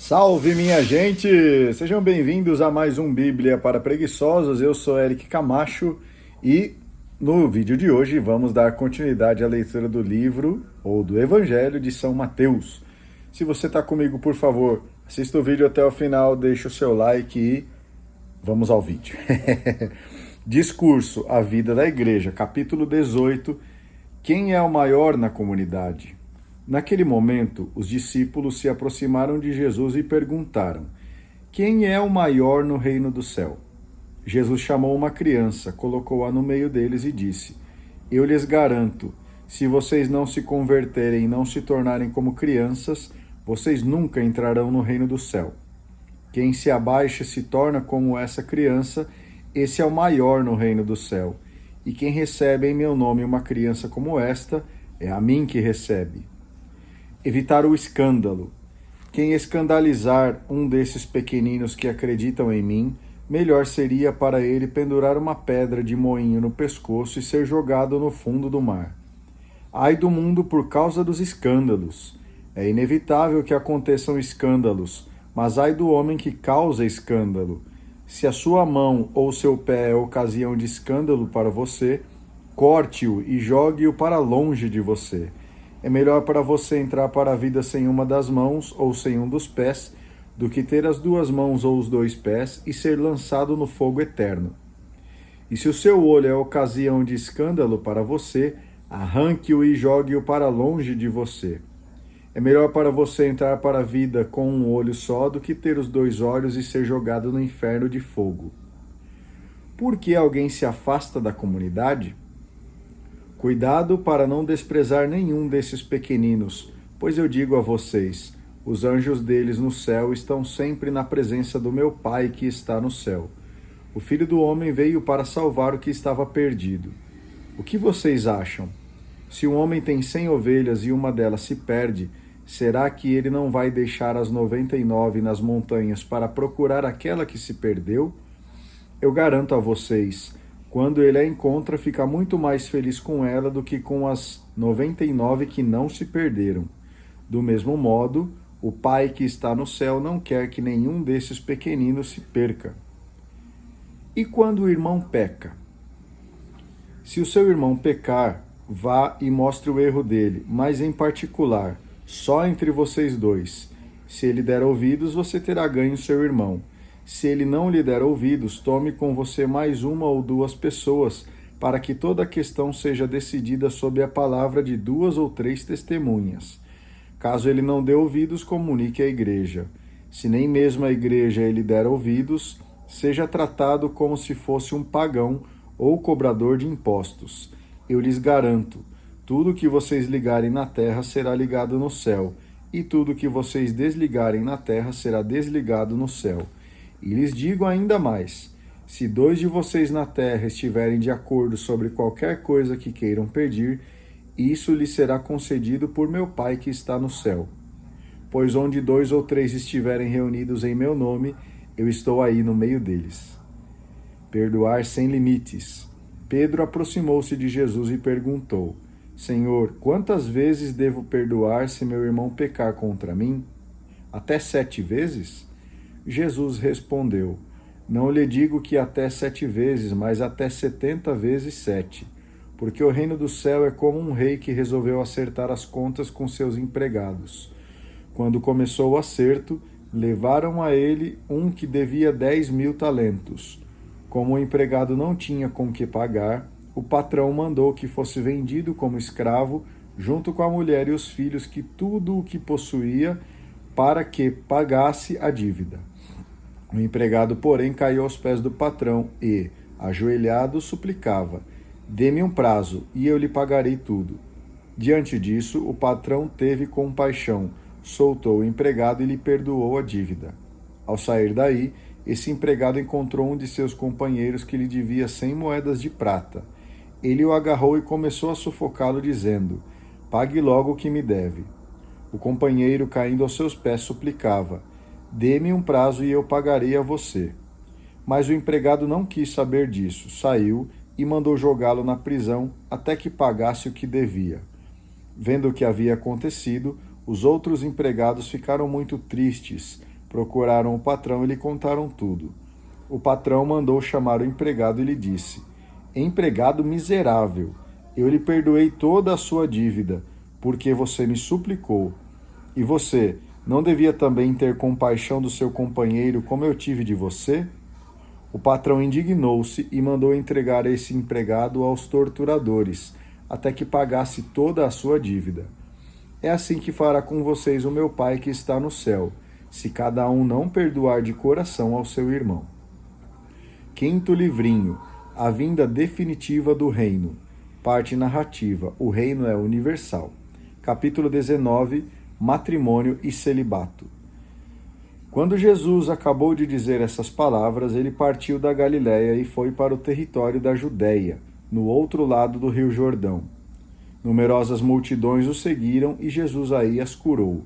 Salve, minha gente! Sejam bem-vindos a mais um Bíblia para Preguiçosos. Eu sou Eric Camacho e no vídeo de hoje vamos dar continuidade à leitura do livro ou do Evangelho de São Mateus. Se você está comigo, por favor, assista o vídeo até o final, deixe o seu like e vamos ao vídeo. Discurso, a vida da igreja, capítulo 18. Quem é o maior na comunidade? Naquele momento, os discípulos se aproximaram de Jesus e perguntaram: quem é o maior no reino do céu? Jesus chamou uma criança, colocou-a no meio deles e disse: eu lhes garanto, se vocês não se converterem e não se tornarem como crianças, vocês nunca entrarão no reino do céu. Quem se abaixa e se torna como essa criança, esse é o maior no reino do céu. E quem recebe em meu nome uma criança como esta, é a mim que recebe. Evitar o escândalo. Quem escandalizar um desses pequeninos que acreditam em mim, melhor seria para ele pendurar uma pedra de moinho no pescoço e ser jogado no fundo do mar. Ai do mundo por causa dos escândalos. É inevitável que aconteçam escândalos, mas ai do homem que causa escândalo. Se a sua mão ou seu pé é ocasião de escândalo para você, corte-o e jogue-o para longe de você. É melhor para você entrar para a vida sem uma das mãos ou sem um dos pés, do que ter as duas mãos ou os dois pés e ser lançado no fogo eterno. E se o seu olho é ocasião de escândalo para você, arranque-o e jogue-o para longe de você. É melhor para você entrar para a vida com um olho só do que ter os dois olhos e ser jogado no inferno de fogo. Por que alguém se afasta da comunidade? Cuidado para não desprezar nenhum desses pequeninos, pois eu digo a vocês, os anjos deles no céu estão sempre na presença do meu Pai que está no céu. O Filho do Homem veio para salvar o que estava perdido. O que vocês acham? Se um homem tem 100 ovelhas e uma delas se perde, será que ele não vai deixar as 99 nas montanhas para procurar aquela que se perdeu? Eu garanto a vocês, quando ele a encontra, fica muito mais feliz com ela do que com as 99 que não se perderam. Do mesmo modo, o Pai que está no céu não quer que nenhum desses pequeninos se perca. E quando o irmão peca? Se o seu irmão pecar, vá e mostre o erro dele, mas em particular, só entre vocês dois. Se ele der ouvidos, você terá ganho seu irmão. Se ele não lhe der ouvidos, tome com você mais uma ou duas pessoas, para que toda a questão seja decidida sob a palavra de 2 ou 3 testemunhas. Caso ele não dê ouvidos, comunique à igreja. Se nem mesmo a igreja ele der ouvidos, seja tratado como se fosse um pagão ou cobrador de impostos. Eu lhes garanto, tudo que vocês ligarem na terra será ligado no céu, e tudo que vocês desligarem na terra será desligado no céu. E lhes digo ainda mais, se 2 de vocês na terra estiverem de acordo sobre qualquer coisa que queiram pedir, isso lhes será concedido por meu Pai que está no céu. Pois onde 2 ou 3 estiverem reunidos em meu nome, eu estou aí no meio deles. Perdoar sem limites. Pedro aproximou-se de Jesus e perguntou: Senhor, quantas vezes devo perdoar se meu irmão pecar contra mim? Até 7 vezes? Jesus respondeu: não lhe digo que até 7 vezes, mas até 70 vezes 7. Porque o reino do céu é como um rei que resolveu acertar as contas com seus empregados. Quando começou o acerto, levaram a ele um que devia 10.000 talentos. Como o empregado não tinha com que pagar, o patrão mandou que fosse vendido como escravo, junto com a mulher e os filhos, que tudo o que possuía, para que pagasse a dívida. O empregado, porém, caiu aos pés do patrão e, ajoelhado, suplicava: dê-me um prazo, e eu lhe pagarei tudo. Diante disso, o patrão teve compaixão, soltou o empregado e lhe perdoou a dívida. Ao sair daí, esse empregado encontrou um de seus companheiros que lhe devia 100 moedas de prata. Ele o agarrou e começou a sufocá-lo, dizendo: pague logo o que me deve. O companheiro, caindo aos seus pés, suplicava: dê-me um prazo e eu pagarei a você. Mas o empregado não quis saber disso, saiu e mandou jogá-lo na prisão até que pagasse o que devia. Vendo o que havia acontecido, os outros empregados ficaram muito tristes, procuraram o patrão e lhe contaram tudo. O patrão mandou chamar o empregado e lhe disse: Empregado miserável, eu lhe perdoei toda a sua dívida, porque você me suplicou. E você não devia também ter compaixão do seu companheiro como eu tive de você? O patrão indignou-se e mandou entregar esse empregado aos torturadores, até que pagasse toda a sua dívida. É assim que fará com vocês o meu Pai que está no céu, se cada um não perdoar de coração ao seu irmão. Quinto livrinho, a vinda definitiva do reino. Parte narrativa, o reino é universal. Capítulo 19, matrimônio e celibato. Quando Jesus acabou de dizer essas palavras, ele partiu da Galiléia e foi para o território da Judéia, no outro lado do rio Jordão. Numerosas multidões o seguiram e Jesus aí as curou.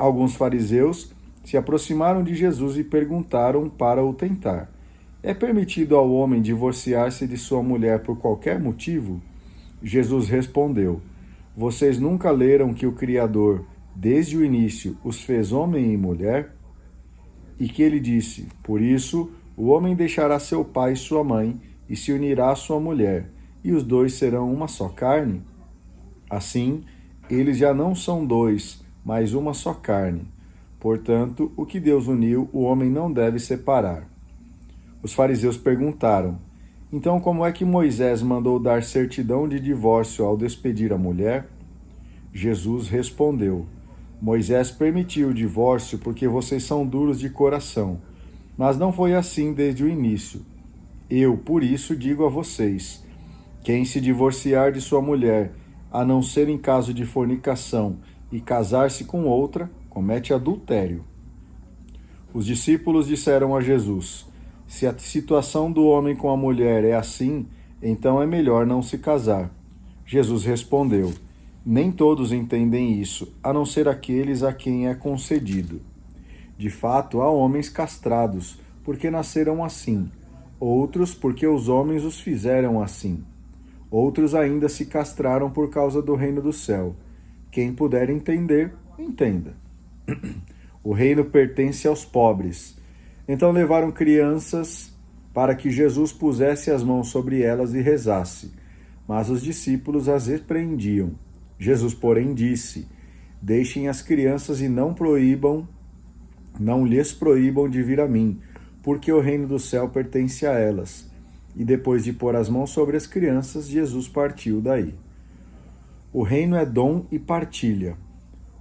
Alguns fariseus se aproximaram de Jesus e perguntaram para o tentar: É permitido ao homem divorciar-se de sua mulher por qualquer motivo? Jesus respondeu: Vocês nunca leram que o Criador, desde o início, os fez homem e mulher? E que ele disse: Por isso, o homem deixará seu pai e sua mãe e se unirá à sua mulher, e os dois serão uma só carne? Assim, eles já não são dois, mas uma só carne. Portanto, o que Deus uniu, o homem não deve separar. Os fariseus perguntaram: Então, como é que Moisés mandou dar certidão de divórcio ao despedir a mulher? Jesus respondeu: Moisés permitiu o divórcio porque vocês são duros de coração, mas não foi assim desde o início. Eu, por isso, digo a vocês: quem se divorciar de sua mulher, a não ser em caso de fornicação, e casar-se com outra, comete adultério. Os discípulos disseram a Jesus: Se a situação do homem com a mulher é assim, então é melhor não se casar. Jesus respondeu: Nem todos entendem isso, a não ser aqueles a quem é concedido. De fato, há homens castrados, porque nasceram assim, outros porque os homens os fizeram assim. Outros ainda se castraram por causa do reino do céu. Quem puder entender, entenda. O reino pertence aos pobres. Então levaram crianças para que Jesus pusesse as mãos sobre elas e rezasse. Mas os discípulos as repreendiam. Jesus, porém, disse: Deixem as crianças e não lhes proíbam de vir a mim, porque o reino do céu pertence a elas. E depois de pôr as mãos sobre as crianças, Jesus partiu daí. O reino é dom e partilha.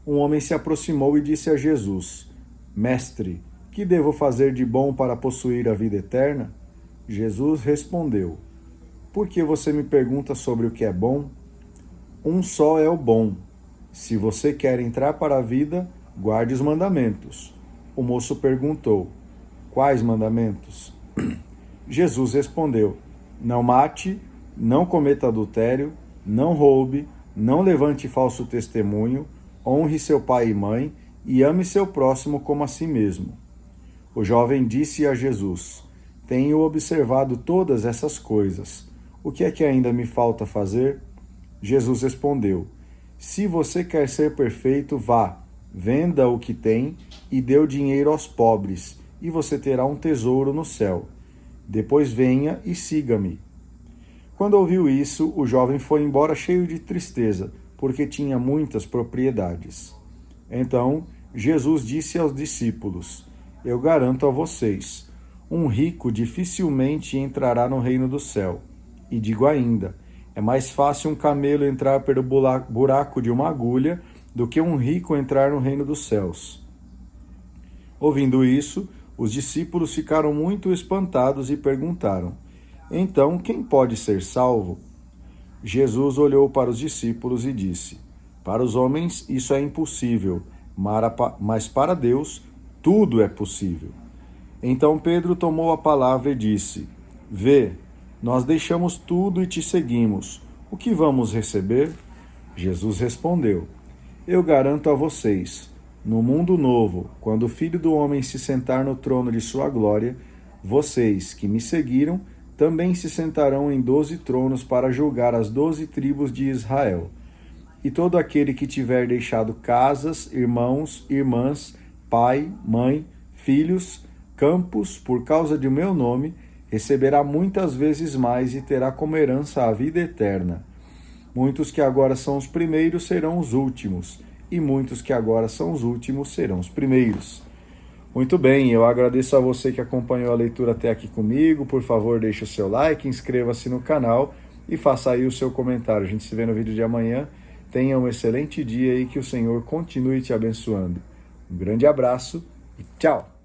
Um homem se aproximou e disse a Jesus: Mestre, que devo fazer de bom para possuir a vida eterna? Jesus respondeu: Por que você me pergunta sobre o que é bom? Um só é o bom. Se você quer entrar para a vida, guarde os mandamentos. O moço perguntou: Quais mandamentos? Jesus respondeu: Não mate, não cometa adultério, não roube, não levante falso testemunho, honre seu pai e mãe e ame seu próximo como a si mesmo. O jovem disse a Jesus: Tenho observado todas essas coisas. O que é que ainda me falta fazer? Jesus respondeu: Se você quer ser perfeito, vá, venda o que tem e dê o dinheiro aos pobres, e você terá um tesouro no céu. Depois venha e siga-me. Quando ouviu isso, o jovem foi embora cheio de tristeza, porque tinha muitas propriedades. Então, Jesus disse aos discípulos: Eu garanto a vocês, um rico dificilmente entrará no reino do céu. E digo ainda, é mais fácil um camelo entrar pelo buraco de uma agulha do que um rico entrar no reino dos céus. Ouvindo isso, os discípulos ficaram muito espantados e perguntaram: Então, quem pode ser salvo? Jesus olhou para os discípulos e disse: Para os homens isso é impossível, mas para Deus tudo é possível. Então Pedro tomou a palavra e disse: Vê, nós deixamos tudo e te seguimos. O que vamos receber? Jesus respondeu: Eu garanto a vocês, no mundo novo, quando o Filho do Homem se sentar no trono de sua glória, vocês que me seguiram também se sentarão em 12 tronos para julgar as 12 tribos de Israel. E todo aquele que tiver deixado casas, irmãos, irmãs, pai, mãe, filhos, campos, por causa de meu nome, receberá muitas vezes mais e terá como herança a vida eterna. Muitos que agora são os primeiros serão os últimos, e muitos que agora são os últimos serão os primeiros. Muito bem, eu agradeço a você que acompanhou a leitura até aqui comigo. Por favor, deixe o seu like, inscreva-se no canal e faça aí o seu comentário. A gente se vê no vídeo de amanhã. Tenha um excelente dia e que o Senhor continue te abençoando. Um grande abraço e tchau!